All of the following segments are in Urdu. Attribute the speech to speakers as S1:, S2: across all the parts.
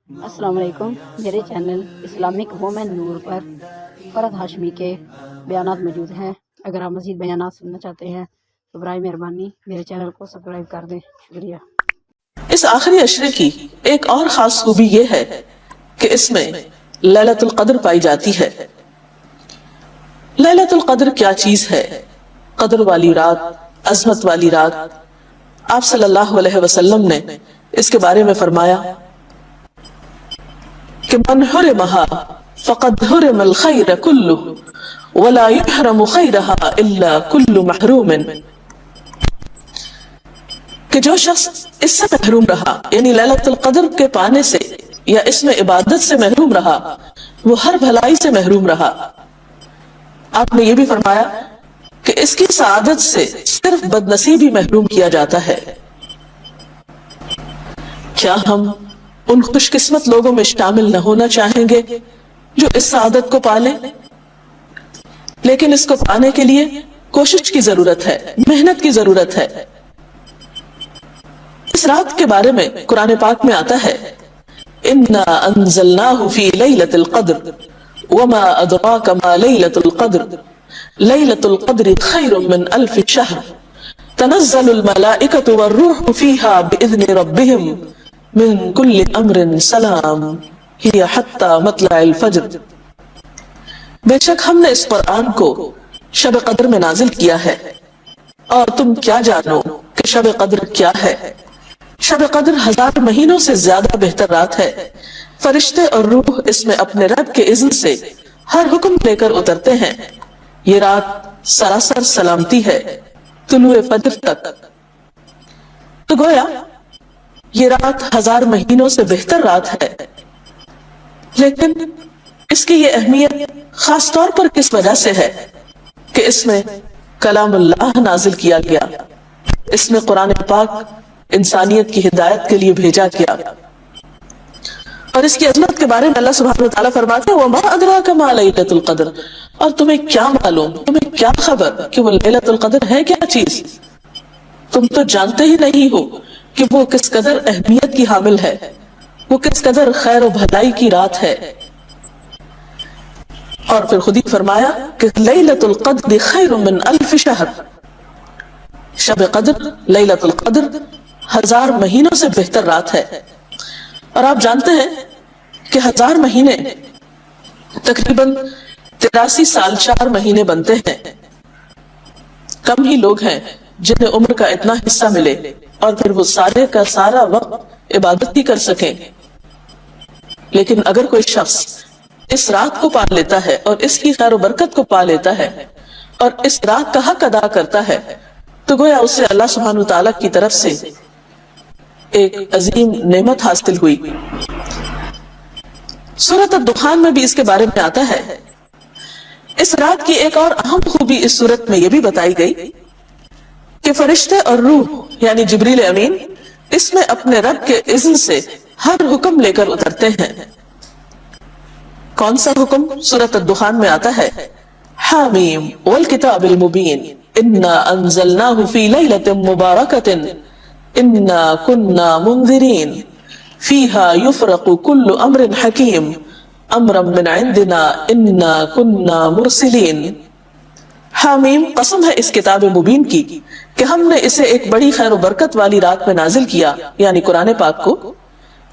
S1: السلام علیکم، میرے چینل اسلامک وومن نور پر فرحت ہاشمی کے بیانات موجود ہیں۔ اگر آپ مزید بیانات سننا چاہتے ہیں تو برائے مہربانی میرے چینل کو سبسکرائب کر دیں۔ شکریہ۔
S2: اس آخری عشرے کی ایک اور خاص خوبی یہ ہے کہ اس میں لیلۃ القدر پائی جاتی ہے۔ لیلۃ القدر کیا چیز ہے؟ قدر والی رات، عظمت والی رات۔ آپ صلی اللہ علیہ وسلم نے اس کے بارے میں فرمایا کہ من حرمها فقد حرم الخیر کلہ ولا يحرم خیرها الا کل محروم، کہ جو شخص اس سے محروم رہا، یعنی لیلۃ القدر کے پانے سے یا اس میں عبادت سے محروم رہا، وہ ہر بھلائی سے محروم رہا۔ آپ نے یہ بھی فرمایا کہ اس کی سعادت سے صرف بد نصیبی محروم کیا جاتا ہے۔ کیا ہم ان خوش قسمت لوگوں میں شامل نہ ہونا چاہیں گے جو اس سعادت کو پالیں؟ لیکن اس کو پانے کے لیے کوشش کی ضرورت ہے، محنت کی ضرورت ہے۔ اس رات کے بارے میں قرآن پاک میں آتا ہے اِنَّا أَنزَلْنَاهُ فِي لَيْلَةِ الْقَدْرِ وَمَا أَدْرَاكَ مَا لَيْلَةُ الْقَدْرِ لَيْلَةُ الْقَدْرِ خَيْرٌ مِّنْ أَلْفِ شَهْرٍ تَنَزَّلُ الْمَلَائِكَةُ وَالرُّوحُ فِيهَا بِإِذْنِ رَبِّهِمْ من کل امر سلام ہی حتی مطلع الفجر۔ بے شک ہم نے اس قرآن کو شب قدر میں نازل کیا ہے، اور تم کیا جانو کہ شب قدر کیا ہے؟ شب قدر 1000 مہینوں سے زیادہ بہتر رات ہے۔ فرشتے اور روح اس میں اپنے رب کے اذن سے ہر حکم لے کر اترتے ہیں۔ یہ رات سراسر سلامتی ہے طلوع فجر تک۔ تو گویا یہ رات 1000 مہینوں سے بہتر رات ہے، لیکن اس کی یہ اہمیت خاص طور پر کس وجہ سے ہے کہ اس میں کلام اللہ نازل کیا گیا، اس میں قرآن پاک انسانیت کی ہدایت کے لیے بھیجا گیا۔ اور اس کی عظمت کے بارے میں اللہ سبحانہ وتعالیٰ فرماتے ہیں وَمَا أَدْرَاكَ مَا لَيْلَةُ الْقَدْرِ، اور تمہیں کیا معلوم، تمہیں کیا خبر کہ وہ لیلۃ القدر ہے کیا چیز؟ تم تو جانتے ہی نہیں ہو کہ وہ کس قدر اہمیت کی حامل ہے، وہ کس قدر خیر و بھلائی کی رات ہے۔ اور پھر خود ہی فرمایا کہ لیلۃ القدر خیر من الف شہر، شب قدر لیلۃ القدر 1000 مہینوں سے بہتر رات ہے۔ اور آپ جانتے ہیں کہ 1000 مہینے تقریباً 83 سال 4 مہینے بنتے ہیں۔ کم ہی لوگ ہیں جنہیں عمر کا اتنا حصہ ملے اور پھر وہ سارے کا سارا وقت عبادت ہی کر سکیں۔ لیکن اگر کوئی شخص اس رات کو پا لیتا ہے اور اس کی خیر و برکت کو پا لیتا ہے اور اس رات کا حق ادا کرتا ہے تو گویا اسے اللہ سبحانہ وتعالیٰ کی طرف سے ایک عظیم نعمت حاصل ہوئی۔ سورۃ الدخان میں بھی اس کے بارے میں آتا ہے۔ اس رات کی ایک اور اہم خوبی اس سورت میں یہ بھی بتائی گئی کہ فرشتے اور روح یعنی جبریل امین اس میں اپنے رب کے اذن سے ہر حکم لے کر اترتے ہیں۔ کون سا حکم؟ سورۃ الدخان میں آتا ہے حامیم والکتاب المبین انا انزلناہ فی لیلۃ مبارکۃ انا کنا منذرین فیہا یفرق کل امر حکیم امرا من عندنا انا کنا مرسلین۔ حامیم، قسم ہے اس کتاب مبین کی کہ ہم نے اسے ایک بڑی خیر و برکت والی رات میں نازل کیا، یعنی قرآن پاک کو،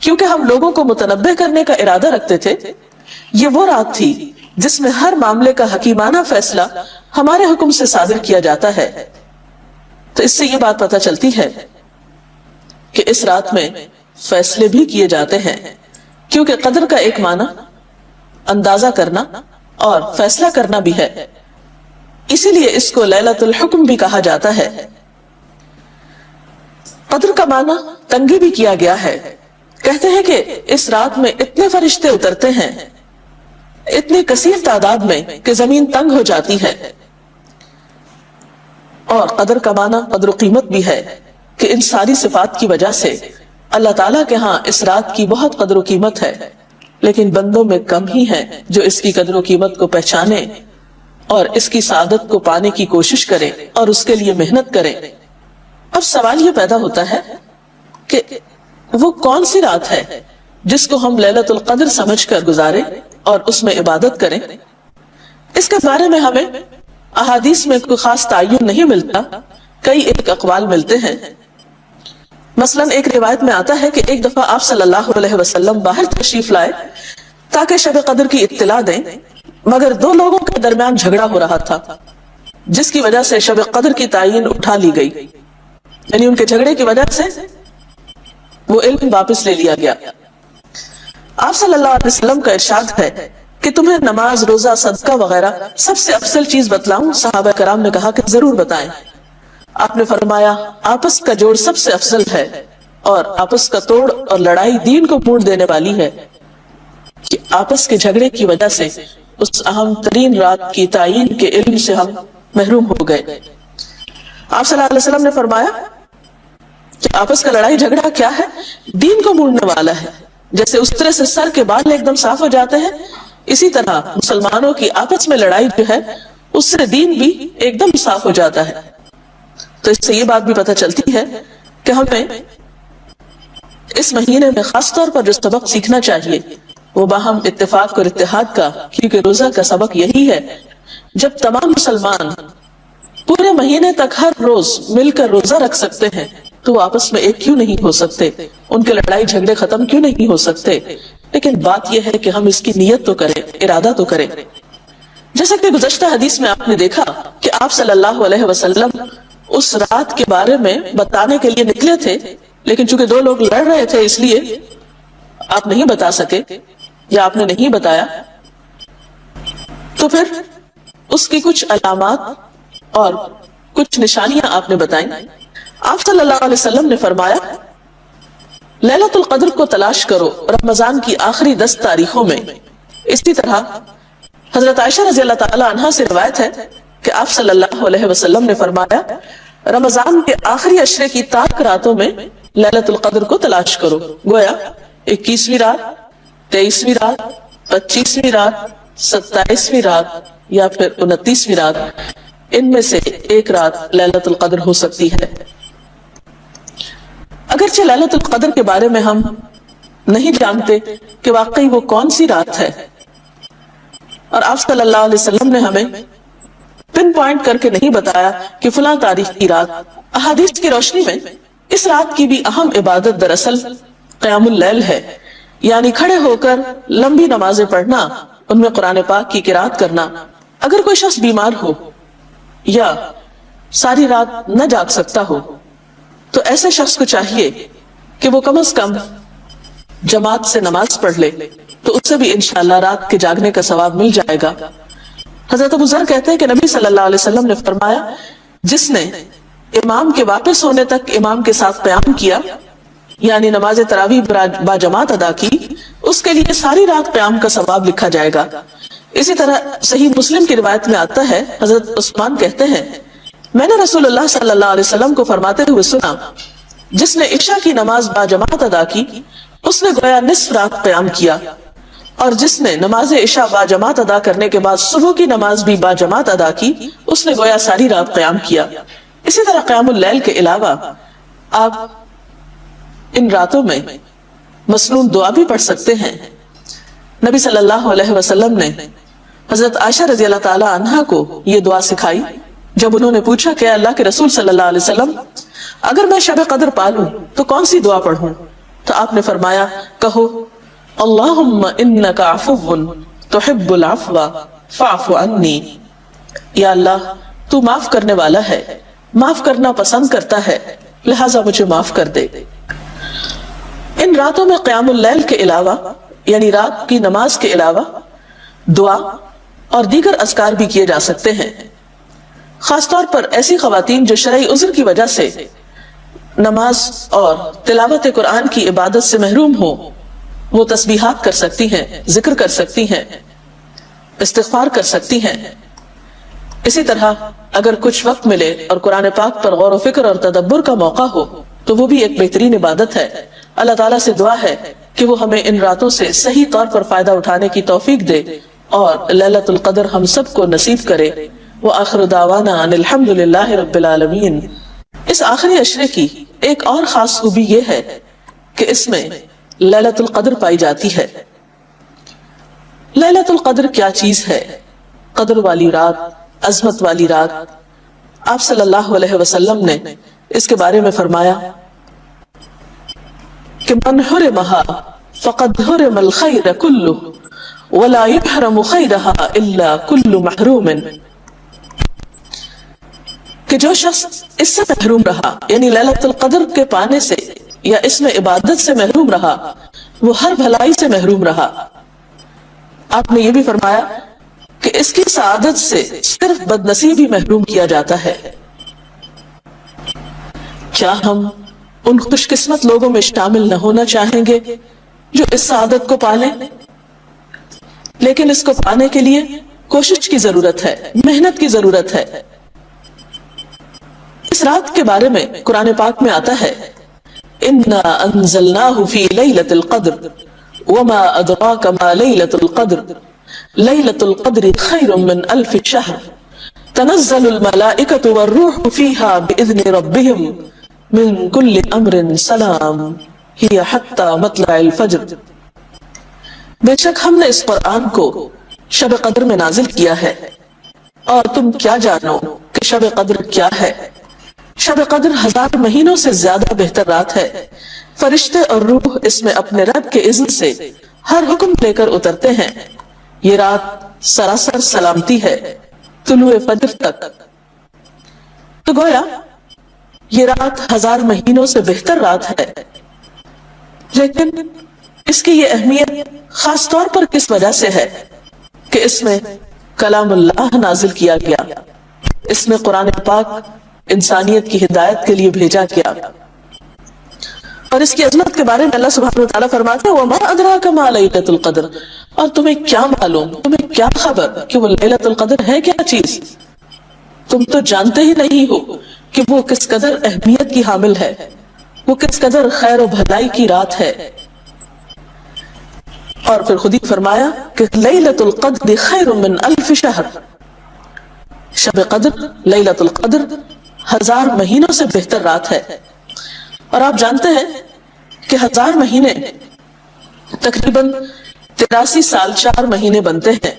S2: کیونکہ ہم لوگوں کو متنبہ کرنے کا ارادہ رکھتے تھے۔ یہ وہ رات تھی جس میں ہر معاملے کا حکیمانہ فیصلہ ہمارے حکم سے صادر کیا جاتا ہے۔ تو اس سے یہ بات پتہ چلتی ہے کہ اس رات میں فیصلے بھی کیے جاتے ہیں، کیونکہ قدر کا ایک معنی اندازہ کرنا اور فیصلہ کرنا بھی ہے، اسی لیے اس کو لیلۃ الحکم بھی کہا جاتا ہے۔ قدر کا معنی تنگی بھی کیا گیا ہے۔ کہتے ہیں کہ اس رات میں اتنے فرشتے اترتے ہیں، اتنی کثیر تعداد میں کہ زمین تنگ ہو جاتی ہے۔ اور قدر کا معنی قدر و قیمت بھی ہے کہ ان ساری صفات کی وجہ سے اللہ تعالیٰ کے ہاں اس رات کی بہت قدر و قیمت ہے، لیکن بندوں میں کم ہی ہیں جو اس کی قدر و قیمت کو پہچانے اور اس کی سعادت کو پانے کی کوشش کریں اور اس کے لیے محنت کریں۔ اب سوال یہ پیدا ہوتا ہے کہ وہ کون سی رات ہے جس کو ہم لیلۃ القدر سمجھ کر گزارے اور اس میں عبادت کریں۔ اس کے بارے میں ہمیں احادیث میں کوئی خاص تعین نہیں ملتا، کئی ایک اقوال ملتے ہیں۔ مثلا ایک روایت میں آتا ہے کہ ایک دفعہ آپ صلی اللہ علیہ وسلم باہر تشریف لائے تاکہ شب قدر کی اطلاع دیں، مگر دو لوگوں کے درمیان جھگڑا ہو رہا تھا، جس کی وجہ سے شب قدر کی تعین اٹھا لی گئی، یعنی ان کے جھگڑے کی وجہ سے وہ علم واپس لے لیا گیا۔ آپ صلی اللہ علیہ وسلم کا ارشاد ہے کہ تمہیں نماز، روزہ، صدقہ وغیرہ سب سے افضل چیز بتلاؤں؟ صحابہ کرام نے کہا کہ ضرور بتائیں۔ آپ نے فرمایا آپس کا جوڑ سب سے افضل ہے، اور آپس کا توڑ اور لڑائی دین کو موڑ دینے والی ہے، کہ آپس کے جھگڑے کی وجہ سے اس اہم ترین رات کی تعین کے علم سے ہم محروم ہو گئے۔ آپ صلی اللہ علیہ وسلم نے فرمایا کہ آپس کا لڑائی جھگڑا کیا ہے؟ دین کو موڑنے والا ہے۔ جیسے اس طرح سے سر کے بال ایک دم صاف ہو جاتے ہیں، اسی طرح مسلمانوں کی آپس میں لڑائی جو ہے اس سے دین بھی ایک دم صاف ہو جاتا ہے۔ تو اس سے یہ بات بھی پتہ چلتی ہے کہ ہمیں اس مہینے میں خاص طور پر جو سبق سیکھنا چاہیے وہ باہم اتفاق اور اتحاد کا، کیونکہ روزہ کا سبق یہی ہے جب تمام مسلمان پورے مہینے تک ہر روز مل کر روزہ رکھ سکتے ہیں تو وہ آپس میں ایک کیوں نہیں ہو سکتے، ان کے لڑائی جھگڑے ختم کیوں نہیں ہو سکتے؟ لیکن بات یہ ہے کہ ہم اس کی نیت تو کریں، ارادہ تو کریں۔ جیسا کہ گزشتہ حدیث میں آپ نے دیکھا کہ آپ صلی اللہ علیہ وسلم اس رات کے بارے میں بتانے کے لیے نکلے تھے، لیکن چونکہ دو لوگ لڑ رہے تھے اس لیے آپ نہیں بتا سکے یا آپ نے نہیں بتایا، تو پھر اس کی کچھ علامات اور کچھ نشانیاں آپ نے بتائیں۔ آپ صلی اللہ علیہ وسلم نے فرمایا لیلۃ القدر کو تلاش کرو رمضان کی آخری 10 تاریخوں میں۔ اسی طرح حضرت عائشہ رضی اللہ تعالی عنہا سے روایت ہے کہ آپ صلی اللہ علیہ وسلم نے فرمایا رمضان کے آخری عشرے کی تاک راتوں میں لیلۃ القدر کو تلاش کرو، گویا 21ویں رات، 23ویں رات، 25ویں رات، 27ویں رات یا پھر 29ویں رات، ان میں سے ایک رات لیلۃ القدر ہو سکتی ہے۔ اگرچہ لیلۃ القدر کے بارے میں ہم نہیں جانتے کہ واقعی وہ کون سی رات ہے، اور آپ صلی اللہ علیہ وسلم نے ہمیں پن پوائنٹ کر کے نہیں بتایا کہ فلاں تاریخ کی رات۔ احادیث کی روشنی میں اس رات کی بھی اہم عبادت دراصل قیام اللیل ہے، یعنی کھڑے ہو کر لمبی نمازیں پڑھنا، ان میں قرآن پاک کی قرات کرنا۔ اگر کوئی شخص بیمار ہو یا ساری رات نہ جاگ سکتا ہو تو ایسے شخص کو چاہیے کہ وہ کم از کم جماعت سے نماز پڑھ لے، تو اس سے بھی انشاءاللہ رات کے جاگنے کا ثواب مل جائے گا۔ حضرت ابو ذر کہتے ہیں کہ نبی صلی اللہ علیہ وسلم نے فرمایا جس نے امام کے واپس ہونے تک امام کے ساتھ قیام کیا، یعنی نماز تراویح با جماعت ادا کی، اس کے لیے ساری رات قیام کا ثواب لکھا جائے گا۔ اسی طرح صحیح مسلم کی روایت میں آتا ہے، حضرت عثمان کہتے ہیں میں نے رسول اللہ صلی اللہ علیہ وسلم کو فرماتے ہوئے سنا جس نے عشاء کی نماز با جماعت ادا کی اس نے گویا نصف رات قیام کیا، اور جس نے نماز عشاء با جماعت ادا کرنے کے بعد صبح کی نماز بھی با جماعت ادا کی اس نے گویا ساری رات قیام کیا۔ اسی طرح قیام اللیل کے علاوہ آپ ان راتوں میں مسنون دعا بھی پڑھ سکتے ہیں۔ نبی صلی اللہ علیہ وسلم نے حضرت عائشہ رضی اللہ تعالی عنہا کو یہ دعا سکھائی جب انہوں نے پوچھا کہ اللہ کے رسول صلی اللہ علیہ وسلم اگر میں شب قدر پالوں تو کون سی دعا پڑھوں؟ تو آپ نے فرمایا کہو اللہم انک عفو تحب العفو فاعف عنی، یا اللہ تو معاف کرنے والا ہے، معاف کرنا پسند کرتا ہے، لہٰذا مجھے معاف کر دے۔ ان راتوں میں قیام اللیل کے علاوہ یعنی رات کی نماز کے علاوہ دعا اور دیگر اذکار بھی کیے جا سکتے ہیں۔ خاص طور پر ایسی خواتین جو شرعی عذر کی وجہ سے نماز اور تلاوت قرآن کی عبادت سے محروم ہو، وہ تسبیحات کر سکتی ہیں، ذکر کر سکتی ہیں، استغفار کر سکتی ہیں۔ اسی طرح اگر کچھ وقت ملے اور قرآن پاک پر غور و فکر اور تدبر کا موقع ہو تو وہ بھی ایک بہترین عبادت ہے۔ اللہ تعالیٰ سے دعا ہے کہ وہ ہمیں ان راتوں سے صحیح طور پر فائدہ اٹھانے کی توفیق دے اور لیلۃ القدر ہم سب کو نصیب کرے۔ وآخر دعوانا ان الحمد للہ رب العالمین۔ اس آخری عشرے کی ایک اور خاص خوبی یہ ہے کہ اس میں لیلۃ القدر پائی جاتی ہے۔ لیلۃ القدر کیا چیز ہے؟ قدر والی رات، عظمت والی رات۔ آپ صلی اللہ علیہ وسلم نے اس کے بارے میں فرمایا کہ من حرمہا فقد حرم الخیر کلہ ولا یحرم خیرہا الا کل محروم، کہ جو شخص اس سے محروم رہا، یعنی لیلۃ القدر کے پانے سے یا اس میں عبادت سے محروم رہا، وہ ہر بھلائی سے محروم رہا۔ آپ نے یہ بھی فرمایا کہ اس کی سعادت سے صرف بدنصیب ہی محروم کیا جاتا ہے۔ کیا ہم ان خوش قسمت لوگوں میں شامل نہ ہونا چاہیں گے جو اس سعادت کو پالیں؟ لیکن اس کو پانے کے لیے کوشش کی ضرورت ہے، محنت کی ضرورت ہے۔ اس رات کے بارے میں قرآن پاک میں آتا ہے اِنَّا أَنزَلْنَاهُ فِي لَيْلَةِ الْقَدْرِ وَمَا أَدْرَاكَ مَا لَيْلَةُ الْقَدْرِ لَيْلَةُ الْقَدْرِ خَيْرٌ مِّنْ أَلْفِ شَهْرٍ تَنَزَّلُ الْمَلَائِكَةُ وَالرُّوحُ فِيهَا بِإِذْنِ رَبِّهِمْ مِنْ كُلِّ أَمْرٍ سَلَامٌ هِيَ حَتَّى مَطْلَعِ الْفَجْرِ۔ بے شک ہم نے اس قرآن کو شب قدر میں نازل کیا ہے، اور تم کیا جانو کہ شب قدر کیا ہے؟ شب قدر 1000 مہینوں سے زیادہ بہتر رات ہے۔ فرشتے اور روح اس میں اپنے رب کے اذن سے ہر حکم لے کر اترتے ہیں۔ یہ رات سراسر سلامتی ہے طلوع فجر تک۔ تو گویا یہ رات 1000 مہینوں سے بہتر رات ہے، لیکن اس کی یہ اہمیت خاص طور پر کس وجہ سے ہے کہ اس میں کلام اللہ نازل کیا گیا، اس میں قرآن پاک انسانیت کی ہدایت کے لیے بھیجا گیا۔ اور اس کی عظمت کے بارے میں اللہ سبحانہ وتعالیٰ فرماتے ہیں وَمَا أَدْرَاكَ مَا لَيْلَةُ الْقَدْرِ، اور تمہیں کیا معلوم، تمہیں کیا خبر کہ وہ لیلۃ القدر ہے کیا چیز؟ تم تو جانتے ہی نہیں ہو کہ وہ کس قدر اہمیت کی حامل ہے، وہ کس قدر خیر و بھلائی کی رات ہے۔ اور پھر خود ہی فرمایا کہ لیلۃ القدر خیر من الف شہر، شب قدر لیلۃ القدر 1000 مہینوں سے بہتر رات ہے۔ اور آپ جانتے ہیں کہ 1000 مہینے تقریباً 83 سال 4 مہینے بنتے ہیں۔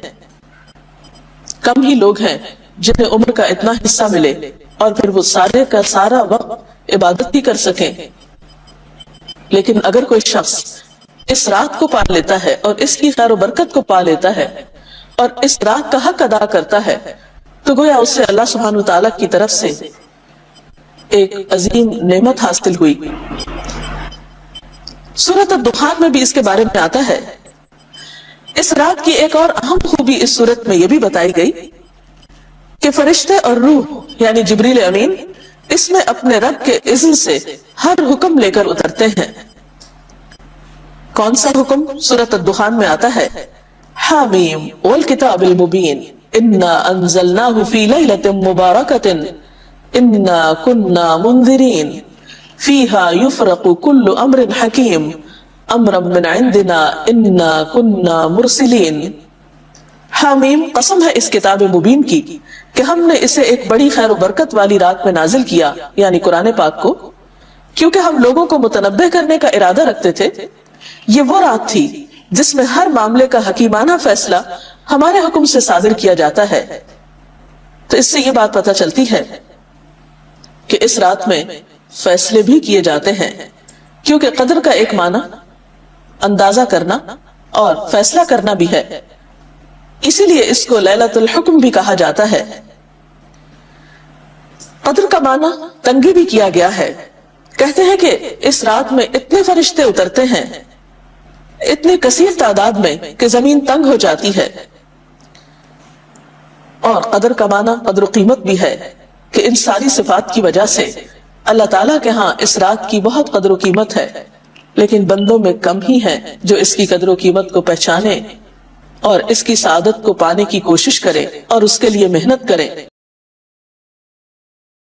S2: کم ہی لوگ ہیں جنہیں عمر کا اتنا حصہ ملے اور پھر وہ سارے کا سارا وقت عبادت ہی کر سکیں۔ لیکن اگر کوئی شخص اس رات کو پا لیتا ہے اور اس کی خیر و برکت کو پا لیتا ہے اور اس رات کا حق ادا کرتا ہے تو گویا اس سے اللہ سبحانہ وتعالیٰ کی طرف سے ایک عظیم نعمت حاصل ہوئی۔ سورۃ الدخان میں بھی اس کے بارے میں آتا ہے۔ اس رات کی ایک اور اہم خوبی اس سورت میں یہ بھی بتائی گئی کہ فرشتے اور روح یعنی جبریل امین اس میں اپنے رب کے اذن سے ہر حکم لے کر اترتے ہیں۔ کون سا حکم؟ سورۃ الدخان میں آتا ہے حامیم والکتاب المبین انا انزلناہ فی لیلۃ مبارکۃ انا کنا منذرین فیہا یفرق کل امر حکیم امرا من عندنا انا کنا مرسلین۔ حامیم، قسم ہے اس کتاب مبین کی کہ ہم نے اسے ایک بڑی خیر و برکت والی رات میں نازل کیا، یعنی قرآن پاک کو، کیونکہ ہم لوگوں کو متنبہ کرنے کا ارادہ رکھتے تھے۔ یہ وہ رات تھی جس میں ہر معاملے کا حکیمانہ فیصلہ ہمارے حکم سے صادر کیا جاتا ہے۔ تو اس سے یہ بات پتہ چلتی ہے کہ اس رات میں فیصلے بھی کیے جاتے ہیں، کیونکہ قدر کا ایک معنی اندازہ کرنا اور فیصلہ کرنا بھی ہے، اسی لیے اس کو لیلۃ الحکم بھی کہا جاتا ہے۔ قدر کا معنی تنگی بھی کیا گیا ہے۔ کہتے ہیں کہ اس رات میں اتنے فرشتے اترتے ہیں، اتنی کثیر تعداد میں کہ زمین تنگ ہو جاتی ہے۔ اور قدر کا معنی قدر و قیمت بھی ہے کہ ان ساری صفات کی وجہ سے اللہ تعالیٰ کے ہاں اس رات کی بہت قدر و قیمت ہے، لیکن بندوں میں کم ہی ہیں جو اس کی قدر و قیمت کو پہچانے اور اس کی سعادت کو پانے کی کوشش کرے اور اس کے لیے محنت کرے۔